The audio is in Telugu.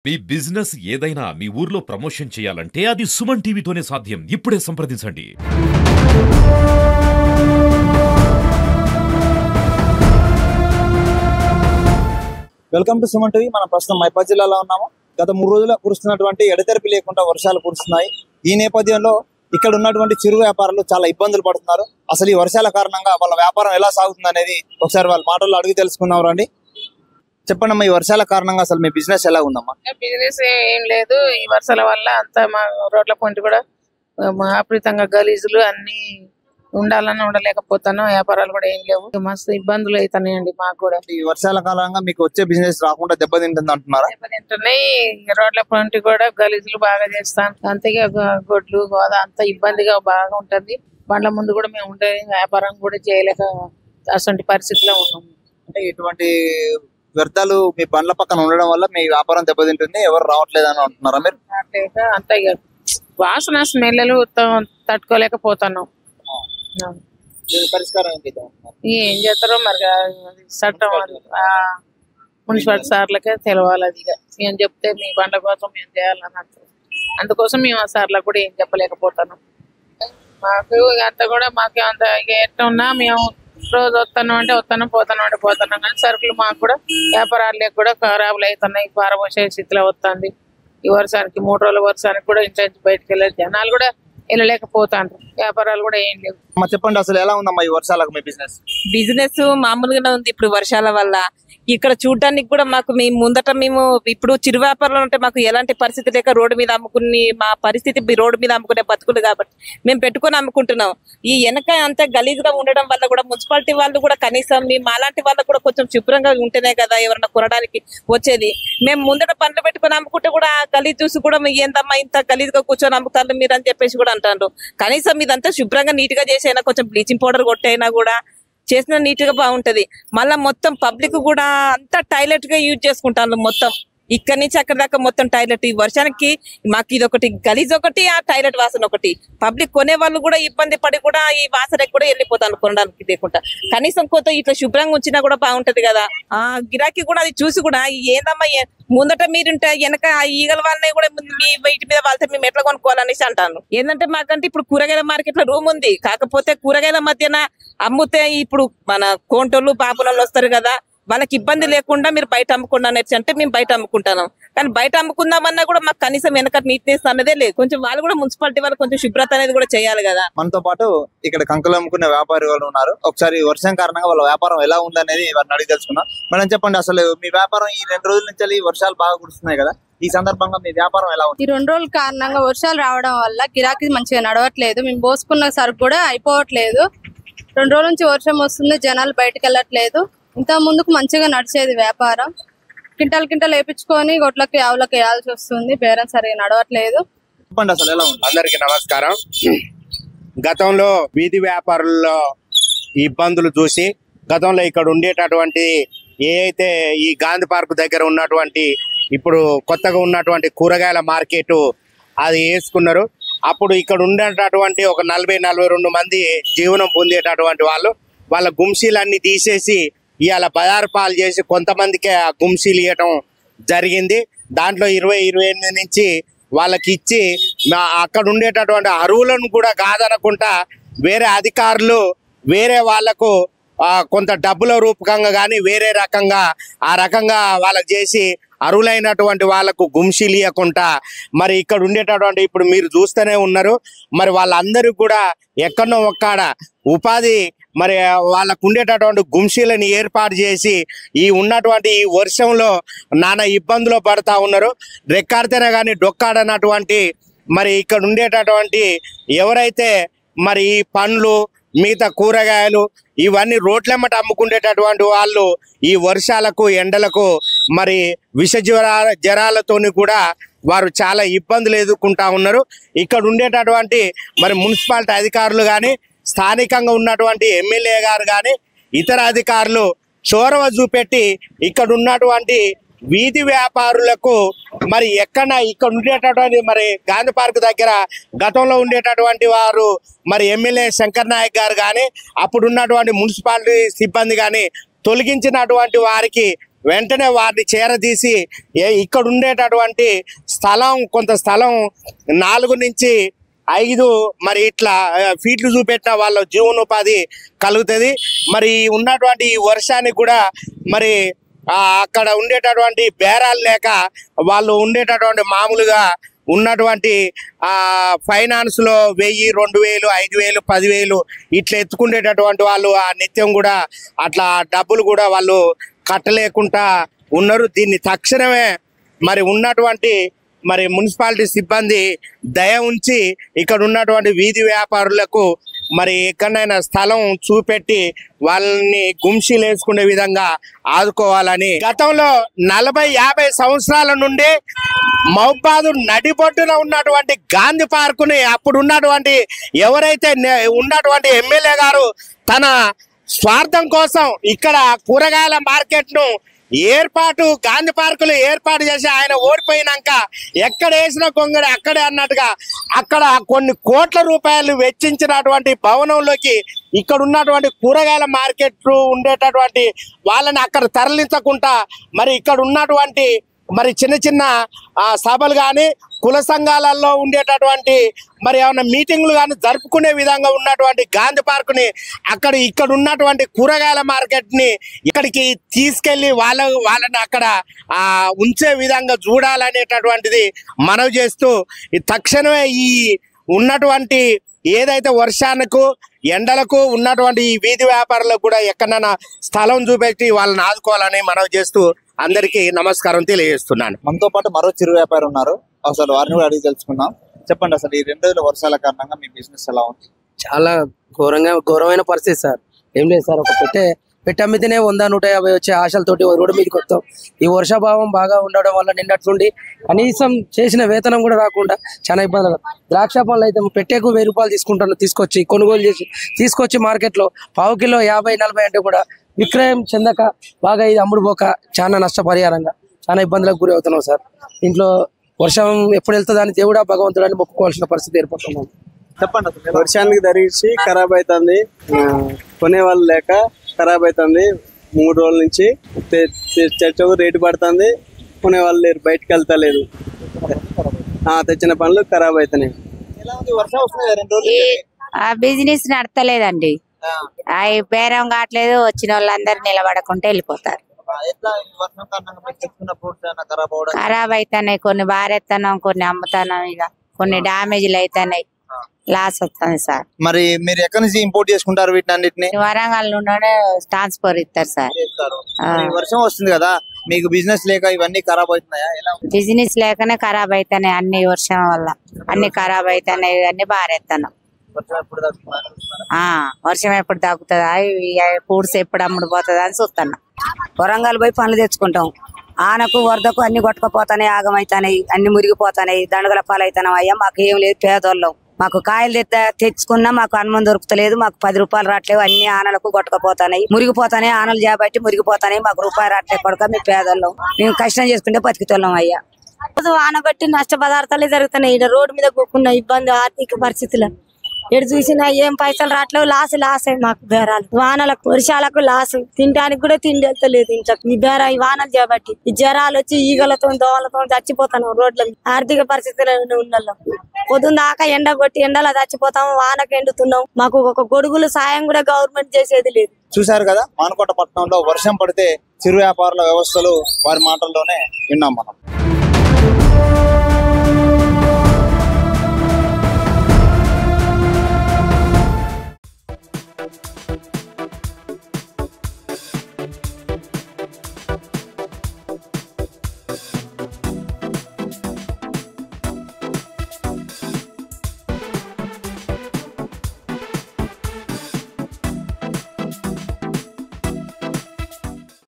మీ బిజినెస్ ఏదైనా మీ ఊర్లో ప్రమోషన్ చేయాలంటే అది సుమన్ టీవీతోనే సాధ్యం. ఇప్పుడే సంప్రదించండి. Welcome to Suman TV. మనం ప్రస్తుతం మైపాద్ జిల్లాలో ఉన్నాము. గత 3 రోజులుగా కురుస్తున్నటువంటి ఎడతెరిపి లేకుండా వర్షాలు కురుస్తున్నాయి. ఈ నేపథ్యంలో ఇక్కడ ఉన్నటువంటి చిరు వ్యాపారులు చాలా ఇబ్బందులు పడుతున్నారు. అసలు ఈ వర్షాల కారణంగా వాళ్ళ వ్యాపారం ఎలా సాగుతుంది అనేది ఒకసారి వాళ్ళ మాటల్లో అడిగి తెలుసుకుందాం రండి. చెప్పండి, ఈ వర్షాల కారణంగా అసలు మీ బిజినెస్ ఎలా ఉందమ్మా? బిజినెస్ ఏం లేదు. ఈ వర్షాల వల్ల అంతా మా రోడ్ల పొంటి కూడా అప్రీతంగా గలీజులు అన్ని ఉండాలని ఉండలేకపోతాను. వ్యాపారాలు కూడా ఏం లేవు. మస్తు ఇబ్బందులు అవుతున్నాయండి మాకు కూడా. ఈ వర్షాల కారణంగా మీకు వచ్చే బిజినెస్ రాకుండా దెబ్బతింటుంది అంటున్నారా? దెబ్బతింటున్నాయి. రోడ్ల పొంటి కూడా గలీజులు బాగా చేస్తాం. అంతగా గొడ్లు గోద అంత ఇబ్బందిగా బాగా ఉంటది. బండ్ల ముందు కూడా మేము ఉండే వ్యాపారం కూడా చేయలేక అటువంటి పరిస్థితిలో ఉన్నాం. అంటే ఇటువంటి వ్యర్థాలు మీ బండ్ల పక్కన ఉండడం వల్ల మీ వ్యాపారం దెబ్బతింటుంది, ఎవరు రావట్లేదు అని అంటున్నారా మీరు? అంత వాసన స్మెల్లు తట్టుకోలేకపోతున్నాం. పరిష్కారం ఏం చేస్తారో మరి చట్టం మున్సిపాలిటీ సార్లకే తెలవాలి. అది మేము చెప్తే మీ బండ్ల కోసం మేము చేయాలని అందుకోసం మేము ఆ సార్లకు కూడా ఏం చెప్పలేకపోతున్నాం. మాకు అంత కూడా మాకు అంత ఎట్లా ఉన్నా మేము రోజు వస్తాను అంటే వస్తాను, పోతాను అంటే పోతున్నాం. కానీ సరుకులు మాకు కూడా వ్యాపారాలకు కూడా ఖరాబులు అవుతున్నాయి. పారబోసే స్థితిలో వస్తుంది. ఈ వర్షానికి 3 రోజుల వర్షానికి కూడా ఇంట్లో నుంచి బయటకు వెళ్ళే జనాలు కూడా వెళ్ళలేకపోతాండ్రు. వ్యాపారాలు కూడా ఏం లేవు. చెప్పండి, అసలు ఎలా ఉందమ్మా ఈ వర్షాలకు మీ బిజినెస్? బిజినెస్ మామూలుగానే ఉంది. ఇప్పుడు వర్షాల వల్ల ఇక్కడ చూడడానికి కూడా మాకు మేము ఇప్పుడు చిరు వ్యాపారంలో ఉంటే మాకు ఎలాంటి పరిస్థితి లేక రోడ్డు మీద అమ్ముకుని మా పరిస్థితి రోడ్డు మీద అమ్ముకునే బతుకులు కాబట్టి మేము పెట్టుకుని అమ్ముకుంటున్నాం. ఈ వెనక అంతా గలీజ్గా ఉండడం వల్ల కూడా మున్సిపాలిటీ వాళ్ళు కూడా కనీసం మేము అలాంటి వాళ్ళకు కూడా కొంచెం శుభ్రంగా ఉంటేనే కదా ఎవరన్నా కొనడానికి వచ్చేది. మేము ముందట పండ్లు పెట్టుకుని అమ్ముకుంటే కూడా గలీజ్ చూసి కూడా ఏందమ్మా ఇంత గలీజ్గా కూర్చొని అమ్ముతారు మీరు అని చెప్పేసి కూడా అంటారు. కనీసం ఇదంతా శుభ్రంగా నీట్ గా చేసైనా కొంచెం బ్లీచింగ్ పౌడర్ కొట్టైనా కూడా చేసిన నీట్ గా బాగుంటది. మళ్ళా మొత్తం పబ్లిక్ కూడా అంతా టాయిలెట్ గా యూజ్ చేసుకుంటాను. మొత్తం ఇక్కడి నుంచి అక్కడి దాకా మొత్తం టాయిలెట్. ఈ వర్షానికి మాకు ఇది ఒకటి గలీజ్ ఒకటి, ఆ టాయిలెట్ వాసన ఒకటి. పబ్లిక్ కొనే వాళ్ళు కూడా ఇబ్బంది పడి కూడా ఈ వాసనకి కూడా వెళ్ళిపోతాను కొనడానికి లేకుండా. కనీసం కొంత ఇట్లా శుభ్రంగా ఉంచినా కూడా బాగుంటది కదా. ఆ గిరాకీ కూడా అది చూసి కూడా ఏందమ్మా ముందట మీరుంటే వెనక ఈగల వాళ్ళని కూడా మీ వీటి మీద వాళ్ళతో మేము ఎట్లా కొనుక్కోవాలనేసి అంటాను. ఏంటంటే మాకంటే ఇప్పుడు కూరగాయల మార్కెట్ లో రూమ్ ఉంది. కాకపోతే కూరగాయల మధ్యన అమ్ముతే ఇప్పుడు మన కోంటోళ్ళు పాపులలో వస్తారు కదా, వాళ్ళకి ఇబ్బంది లేకుండా మీరు బయట అమ్ముకున్నా అనేసి అంటే మేము బయట అమ్ముకుంటాం. కానీ బయట అమ్ముకుందామన్నా కూడా మాకు కనీసం వెనక నీట్నెస్ అన్నదే లేదు. కొంచెం వాళ్ళు కూడా మున్సిపాలిటీ వాళ్ళు కొంచెం శుభ్రత అనేది కూడా చేయాలి కదా. మనతో పాటు ఇక్కడ కంకులు అమ్ముకునే వ్యాపారి వాళ్ళు ఉన్నారు. ఒకసారి వర్షం కారణంగా వాళ్ళ వ్యాపారం ఎలా ఉందనేది వారిని అడిగి తెలుసుకున్నాం. మనం చెప్పండి, అసలు మీ వ్యాపారం ఈ 2 రోజుల నుంచి వర్షాలు బాగా కురుస్తున్నాయి కదా, ఈ సందర్భంగా మీ వ్యాపారం ఎలా ఉంది? ఈ 2 రోజుల కారణంగా వర్షాలు రావడం వల్ల గిరాకీ మంచిగా నడవట్లేదు. మేము పోసుకున్న సరుకు కూడా అయిపోవట్లేదు. 2 రోజుల నుంచి వర్షం వస్తుంది, జనాలు బయటకు వెళ్ళట్లేదు. ఇంత ముందుకు మంచిగా నడిచేది వ్యాపారం. కింటాలు వేయించుకొని గొడ్లకి ఆవులకి వేయాల్సి వస్తుంది. బేరం సరిగా నడవట్లేదు. చెప్పండి, అసలు ఎలా ఉంది? అందరికి నమస్కారం. గతంలో వీధి వ్యాపారుల్లో ఇబ్బందులు చూసి గతంలో ఇక్కడ ఉండేటటువంటి ఏ అయితే ఈ గాంధీ పార్క్ దగ్గర ఉన్నటువంటి ఇప్పుడు కొత్తగా ఉన్నటువంటి కూరగాయల మార్కెట్ అది వేసుకున్నారు. అప్పుడు ఇక్కడ ఉండేటటువంటి ఒక 40-42 మంది జీవనం పొందేటటువంటి వాళ్ళ గుంసీలన్నీ తీసేసి ఇవాళ బజారు పాలు చేసి కొంతమందికి ఆ గుంసీలు ఇవ్వటం జరిగింది. దాంట్లో 20-28 నుంచి వాళ్ళకి ఇచ్చి అక్కడ ఉండేటటువంటి అరువులను కూడా కాదనకుండా వేరే అధికారులు వేరే వాళ్లకు కొంత డబ్బుల రూపకంగా కానీ వేరే రకంగా ఆ రకంగా వాళ్ళకి చేసి అరువులైనటువంటి వాళ్ళకు గుంసీలు ఇవ్వకుండా మరి ఇక్కడ ఉండేటటువంటి ఇప్పుడు మీరు చూస్తూనే ఉన్నారు. మరి వాళ్ళందరూ కూడా ఎక్కడో ఒక్కడ ఉపాధి మరి వాళ్ళకు ఉండేటటువంటి గుంసీలను ఏర్పాటు చేసి ఈ ఉన్నటువంటి ఈ వర్షంలో నానా ఇబ్బందులు పడతా ఉన్నారు. రెక్కాడితేనే కానీ డొక్కాడనటువంటి మరి ఇక్కడ ఉండేటటువంటి ఎవరైతే మరి ఈ పండ్లు మిగతా కూరగాయలు ఇవన్నీ రోడ్లెమ్మట అమ్ముకునేటటువంటి వాళ్ళు ఈ వర్షాలకు ఎండలకు మరి విష జ్వరాలతోని కూడా వారు చాలా ఇబ్బందులు ఎదుర్కొంటా ఉన్నారు. ఇక్కడ ఉండేటటువంటి మరి మున్సిపాలిటీ అధికారులు కానీ స్థానికంగా ఉన్నటువంటి ఎమ్మెల్యే గారు కానీ ఇతర అధికారులు చొరవ చూపెట్టి ఇక్కడ ఉన్నటువంటి వీధి వ్యాపారులకు మరి ఎక్కడ ఇక్కడ ఉండేటటువంటి మరి గాంధీ పార్క్ దగ్గర గతంలో ఉండేటటువంటి వారు మరి ఎమ్మెల్యే శంకర్ నాయక్ గారు కానీ అప్పుడు ఉన్నటువంటి మున్సిపాలిటీ సిబ్బంది కానీ తొలగించినటువంటి వారికి వెంటనే వారిని చేరదీసి ఇక్కడ ఉండేటటువంటి కొంత స్థలం 4 నుంచి 5 మరి ఇట్లా ఫీట్లు చూపెట్టిన వాళ్ళ జీవనోపాధి కలుగుతుంది. మరి ఉన్నటువంటి ఈ వర్షానికి కూడా మరి అక్కడ ఉండేటటువంటి బేరాలు లేక వాళ్ళు ఉండేటటువంటి మామూలుగా ఉన్నటువంటి ఫైనాన్స్ లో 1000, 2000, 5000, 10,000 ఇట్లా ఎత్తుకునేటటువంటి వాళ్ళు ఆ నిత్యం కూడా అట్లా డబ్బులు కూడా వాళ్ళు కట్టలేకుండా ఉన్నారు. దీన్ని తక్షణమే మరి ఉన్నటువంటి మరి మున్సిపాలిటీ సిబ్బంది దయ ఉంచి ఇక్కడ ఉన్నటువంటి వీధి వ్యాపారులకు మరి ఎక్కడైనా స్థలం చూపెట్టి వాళ్ళని గుంషీలు వేసుకునే విధంగా ఆదుకోవాలని గతంలో 40-50 సంవత్సరాల నుండి మహబూబాద్ నడిబొడ్డున ఉన్నటువంటి గాంధీ పార్కుని అప్పుడు ఉన్నటువంటి ఎవరైతే ఉన్నటువంటి ఎమ్మెల్యే గారు తన స్వార్థం కోసం ఇక్కడ కూరగాయల మార్కెట్ ను గాంధీ పార్కులు ఏర్పాటు చేసి ఆయన ఓడిపోయినాక ఎక్కడ వేసిన కొంగడి అక్కడే అన్నట్టుగా అక్కడ కొన్ని కోట్ల రూపాయలు వెచ్చించినటువంటి భవనంలోకి ఇక్కడ ఉన్నటువంటి కూరగాయల మార్కెట్ ఉండేటటువంటి వాళ్ళని అక్కడ తరలించకుండా మరి ఇక్కడ ఉన్నటువంటి మరి చిన్న చిన్న సభలు కానీ కుల సంఘాలలో ఉండేటటువంటి మరి ఏమైనా మీటింగ్లు కానీ జరుపుకునే విధంగా ఉన్నటువంటి గాంధీ పార్కుని ఇక్కడ ఉన్నటువంటి కూరగాయల మార్కెట్ని ఇక్కడికి తీసుకెళ్లి వాళ్ళని అక్కడ ఉంచే విధంగా చూడాలనేటటువంటిది మనవి చేస్తూ తక్షణమే ఈ ఉన్నటువంటి ఏదైతే వర్షానికి ఎండలకు ఉన్నటువంటి ఈ వీధి వ్యాపారులకు కూడా ఎక్కడైనా స్థలం చూపెట్టి వాళ్ళని ఆదుకోవాలని మనవి చేస్తూ అందరికీ నమస్కారం తెలియజేస్తున్నాను. మనతో పాటు మరో చిరు వ్యాపారి ఉన్నారు, అసలు వారిని కూడా అడిగి తెలుసుకుందాం. చెప్పండి, అసలు ఈ 2 రోజుల వర్షాల కారణంగా మీ బిజినెస్ ఎలా ఉంది? చాలా ఘోరమైన పరిస్థితి సార్. ఏం లేదు సార్, ఒక పెట్టె అమ్మితేనే 100-150 వచ్చే ఆశలతోటి రోడ్డు మీదకి వస్తాం. ఈ వర్షాభావం బాగా ఉండడం వల్ల నిన్నట్లుండి కనీసం చేసిన వేతనం కూడా రాకుండా చాలా ఇబ్బందులు. ద్రాక్ష పండ్లు అయితే పెట్టేకు 1000 రూపాయలు తీసుకుంటాను, కొనుగోలు చేసి తీసుకొచ్చి మార్కెట్లో పావు కిలో 50-40 అంటే కూడా విక్రయం చెందక బాగా ఇది అమ్ముడుపోక చాలా నష్టపరిహారంగా చాలా ఇబ్బందులకు గురి అవుతున్నాం సార్. ఇంట్లో వర్షం ఎప్పుడు వెళ్తుందని దేవుడా భగవంతుడాన్ని మొక్కుకోవాల్సిన పరిస్థితి ఏర్పడుతున్నాం. చెప్పండి, వర్షానికి ధరించి ఖరాబ్ అవుతుంది, కొనే వాళ్ళు లేక ఖరాబ్ అవుతుంది. 3 రోజుల నుంచి చర్చకు రేటు పడుతుంది, కొనే వాళ్ళు లేరు, బయటకు వెళ్తలేదు. తెచ్చిన పనులు ఖరాబ్ అవుతున్నాయి. బిజినెస్ నడతలేదండి, బేరం కావట్లేదు. వచ్చిన వాళ్ళందరూ నిలబడకుంటే వెళ్ళిపోతారు. ఖరాబ్ అవుతున్నాయి, కొన్ని బారెత్తనం, కొన్ని అమ్ముతానం, ఇక కొన్ని డ్యామేజ్లు అవుతున్నాయి, లాస్ వస్తుంది సార్. మరి మీరు ఎక్కడి నుంచి ఇంపోర్ట్ చేసుకుంటారు వీటిని అన్నిటిని? వరంగల్ నుండి ట్రాన్స్పోర్ట్ ఇస్తారు సార్. వర్షం వస్తుంది కదా, మీకు బిజినెస్ లేక ఇవన్నీ ఖరాబ్ అవుతున్నాయా? బిజినెస్ లేకనే ఖరాబ్ అవుతున్నాయి, అన్ని వర్షం వల్ల అన్ని ఖరాబ్ అవుతున్నాయి, అన్ని బారెత్తనం. వర్షం ఎప్పుడు తగ్గుతుందా, ఫ్రూట్స్ ఎప్పుడు అమ్ముడు పోతుందా అని చూస్తున్నా. వరంగల్ పోయి పనులు తెచ్చుకుంటాం, ఆనకు వరదకు అన్ని కొట్టుకుపోతాయి, ఆగమైతాయి, అన్ని మురిగిపోతాయి, దండగల పాలైతున్నాం. అయ్యా మాకు ఏం లేదు, పేదోళ్ళం. మాకు కాయలు తెచ్చుకున్నా మాకు అనుమతి దొరుకుతలేదు, మాకు 10 రూపాయలు రావట్లేవు, అన్ని ఆనలకు కొట్టుకుపోతాయి, మురిగిపోతాయి, ఆనలు చేపట్టి మురిగిపోతాయి, మాకు రూపాయి రావట్లేదు. కొడుక మీ పేదోళ్ళం, మేము కష్టం చేసుకుంటే బతికితోళ్ళం. అయ్యా ఆనబట్టి నష్ట పదార్థాలే జరుగుతున్నాయి. రోడ్డు మీద కూకున్న ఇబ్బంది, ఆర్థిక పరిస్థితులు ఎటు చూసినా ఏం పైసలు రావట్లేవు, లాస్ మాకు బేరాలు. వానలకు వర్షాలకు లాస్, తినడానికి కూడా తిండి వెళ్తలేదు ఇంట్లోకి. ఈ ఈ వానలు చేపట్టి ఈ జ్వరాలు వచ్చి ఈగలతో దోమలతో చచ్చిపోతాను రోడ్ల. ఆర్థిక పరిస్థితులు ఉన్న పొద్దున్న దాకా ఎండ కొట్టి ఎండలో చచ్చిపోతాం, వానకు ఎండుతున్నాం. మాకు ఒక గొడుగులు సాయం కూడా గవర్నమెంట్ చేసేది లేదు. చూశారు కదా, మానకోట పట్టణంలో వర్షం పడితే చిరు వ్యాపారుల వ్యవస్థలు వారి మాటల్లోనే విన్నాం మనం.